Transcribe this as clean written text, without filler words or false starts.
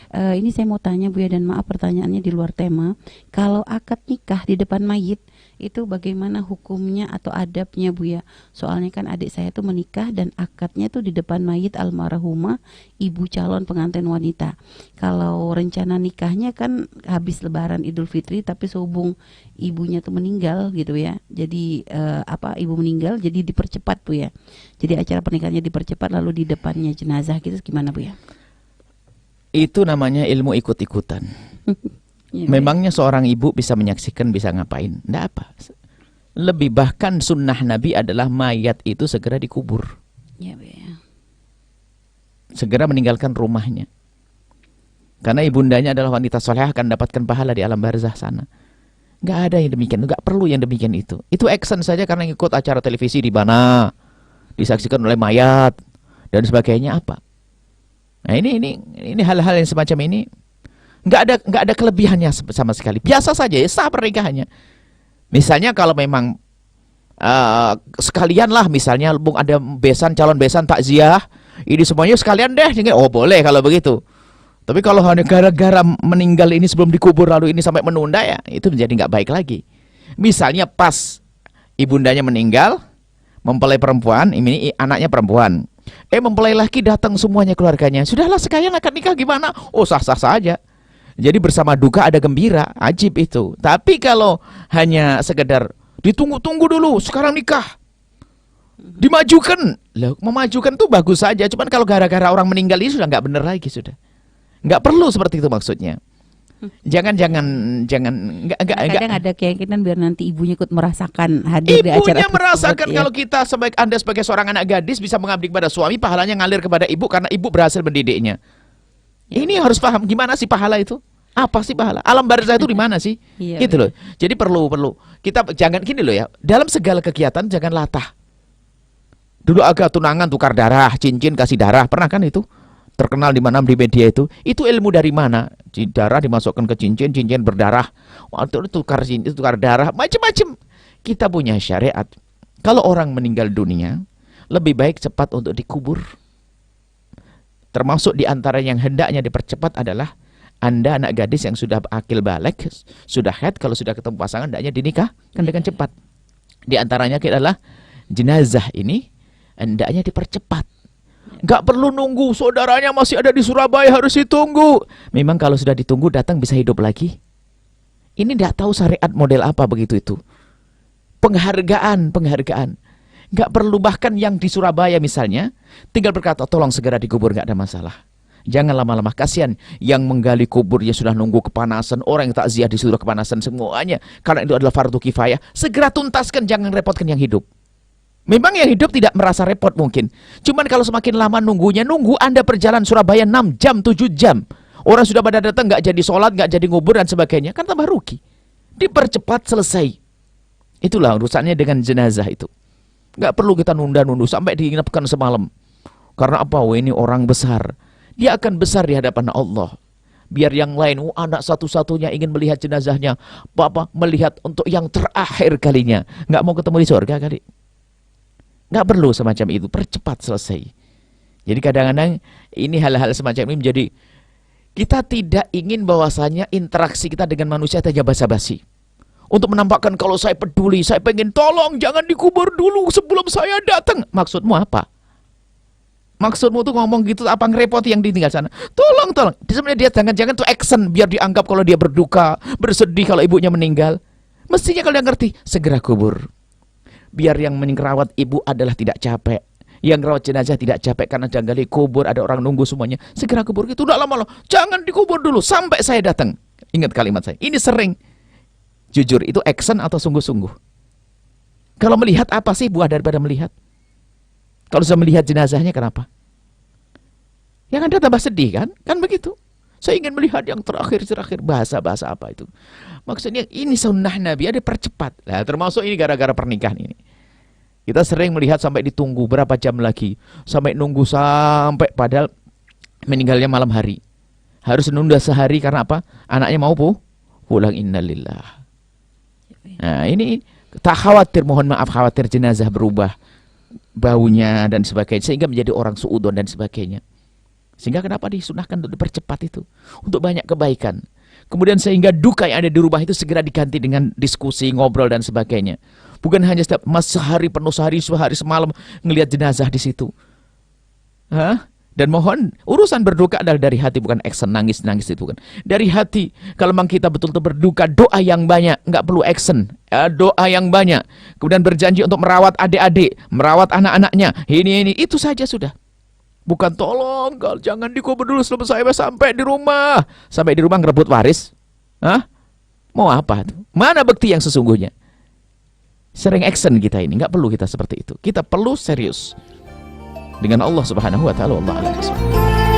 Ini saya mau tanya Bu ya, dan maaf pertanyaannya di luar tema. Kalau akad nikah di depan mayit itu bagaimana hukumnya atau adabnya Bu ya? Soalnya kan adik saya tuh menikah dan akadnya tuh di depan mayit almarhumah ibu calon pengantin wanita. Kalau rencana nikahnya kan habis Lebaran Idul Fitri, tapi sehubung ibunya tuh meninggal gitu ya. Jadi ibu meninggal jadi dipercepat Bu ya. Jadi acara pernikahannya dipercepat lalu di depannya jenazah gitu, gimana Bu ya? Itu namanya ilmu ikut-ikutan. Ya, Memangnya seorang ibu bisa menyaksikan, bisa ngapain? Nggak apa. Lebih bahkan sunnah Nabi adalah mayat itu segera dikubur. ya, ya. Segera meninggalkan rumahnya. Karena ibundanya adalah wanita soleh, akan dapatkan pahala di alam barzah sana. Nggak ada yang demikian, nggak perlu yang demikian itu. Itu action saja karena ikut acara televisi di mana, disaksikan oleh mayat, dan sebagainya apa. Nah ini hal-hal yang semacam ini nggak ada kelebihannya sama sekali. Biasa saja ya, sah pernikahannya. Misalnya kalau memang sekalian lah, misalnya bung ada calon besan takziah, ini semuanya sekalian deh. Oh boleh kalau begitu. Tapi kalau hanya gara-gara meninggal ini sebelum dikubur lalu ini sampai menunda, ya itu menjadi nggak baik lagi. Misalnya pas ibundanya meninggal, mempelai perempuan, ini anaknya perempuan. Mempelai laki datang semuanya keluarganya. Sudahlah sekalian akad nikah gimana? Oh sah-sah saja. Jadi bersama duka ada gembira, ajib itu. Tapi kalau hanya sekedar ditunggu-tunggu dulu, sekarang nikah, dimajukan. Loh, memajukan tuh bagus saja. Cuman kalau gara-gara orang meninggal ini sudah nggak benar lagi sudah. Nggak perlu seperti itu maksudnya. Jangan nggak. Kadang ada keyakinan biar nanti ibunya ikut merasakan hadir di acara Ibunya merasakan tersebut, ya. kalau kita Anda sebagai seorang anak gadis bisa mengabdi kepada suami, pahalanya ngalir kepada ibu karena ibu berhasil mendidiknya. Ya. Ini harus paham gimana sih pahala itu? Apa sih pahala? Alam barzah itu di mana sih? Iya, Gitu loh. Jadi perlu kita jangan gini loh ya. Dalam segala kegiatan jangan latah. Dulu agak tunangan tukar darah, cincin kasih darah, pernah kan itu? Terkenal di mana di media itu ilmu dari mana? Darah dimasukkan ke cincin, cincin berdarah, waktu itu tukar darah, macam-macam. Kita punya syariat. Kalau orang meninggal dunia, lebih baik cepat untuk dikubur. Termasuk di antara yang hendaknya dipercepat adalah Anda anak gadis yang sudah akil balik, sudah haid, kalau sudah ketemu pasangan hendaknya dinikahkan dengan cepat. Di antaranya adalah jenazah ini hendaknya dipercepat. Nggak perlu nunggu, saudaranya masih ada di Surabaya harus ditunggu. Memang kalau sudah ditunggu datang bisa hidup lagi. Ini nggak tahu syariat model apa begitu itu. Penghargaan. Nggak perlu, bahkan yang di Surabaya misalnya, tinggal berkata tolong segera dikubur, nggak ada masalah. Jangan lama-lama, kasihan yang menggali kuburnya sudah nunggu kepanasan, orang yang takziah disuruh kepanasan semuanya. Karena itu adalah fardu kifayah, segera tuntaskan, jangan repotkan yang hidup. Memang yang hidup tidak merasa repot mungkin. Cuman kalau semakin lama nunggu Anda perjalanan Surabaya 6 jam, 7 jam. Orang sudah pada datang nggak jadi sholat, nggak jadi ngubur dan sebagainya. Kan tambah rugi. Dipercepat selesai. Itulah urusannya dengan jenazah itu. Nggak perlu kita nunda-nunda sampai diinapkan semalam. Karena apa? Wah, ini orang besar. Dia akan besar di hadapan Allah. Biar yang lain, anak satu-satunya ingin melihat jenazahnya. Bapak melihat untuk yang terakhir kalinya. Nggak mau ketemu di surga kali. Nggak perlu semacam itu, percepat selesai. Jadi kadang-kadang ini hal-hal semacam ini menjadi, kita tidak ingin bahwasanya interaksi kita dengan manusia hanya basa-basi. Untuk menampakkan kalau saya peduli, saya pengen tolong, jangan dikubur dulu sebelum saya datang. Maksudmu apa? Maksudmu tuh ngomong gitu apa ngerepoti yang ditinggal sana? Tolong. Sebenarnya dia jangan-jangan tuh action biar dianggap kalau dia berduka, bersedih kalau ibunya meninggal. Mestinya kalau dia ngerti, segera kubur. Biar yang merawat ibu adalah tidak capek, yang rawat jenazah tidak capek karena jangan gali kubur, ada orang nunggu semuanya. Segera kubur gitu, udah lama loh. Jangan dikubur dulu sampai saya datang. Ingat kalimat saya. Ini sering. Jujur, itu action atau sungguh-sungguh? Kalau melihat apa sih buah daripada melihat? Kalau sudah melihat jenazahnya kenapa? Yang Anda tambah sedih kan? Kan begitu. Saya ingin melihat yang terakhir, bahasa-bahasa apa itu. Maksudnya ini sunnah Nabi, ada percepat. Nah, termasuk ini gara-gara pernikahan ini. Kita sering melihat sampai ditunggu berapa jam lagi. Sampai nunggu sampai padahal meninggalnya malam hari. Harus menunda sehari karena apa? Anaknya mau pulang, innalillah. Nah ini tak khawatir, mohon maaf, khawatir jenazah berubah baunya dan sebagainya. Sehingga menjadi orang suudon dan sebagainya. Sehingga kenapa disunahkan untuk dipercepat itu? Untuk banyak kebaikan. Kemudian sehingga duka yang ada di rumah itu segera diganti dengan diskusi, ngobrol dan sebagainya. Bukan hanya setiap sehari penuh, sehari semalam ngelihat jenazah di situ. Hah? Dan mohon urusan berduka adalah dari hati, bukan action, nangis itu kan. Dari hati. Kalau memang kita betul-betul berduka, doa yang banyak, nggak perlu action. Doa yang banyak. Kemudian berjanji untuk merawat adik-adik, merawat anak-anaknya. Ini itu saja sudah. Bukan tolong, jangan dikubur dulu sebelum saya sampai di rumah. Sampai di rumah ngerebut waris. Hah? Mau apa tuh? Mana bukti yang sesungguhnya? Sering action kita ini, nggak perlu kita seperti itu. Kita perlu serius dengan Allah Subhanahu wa taala. Wallahu a'lam.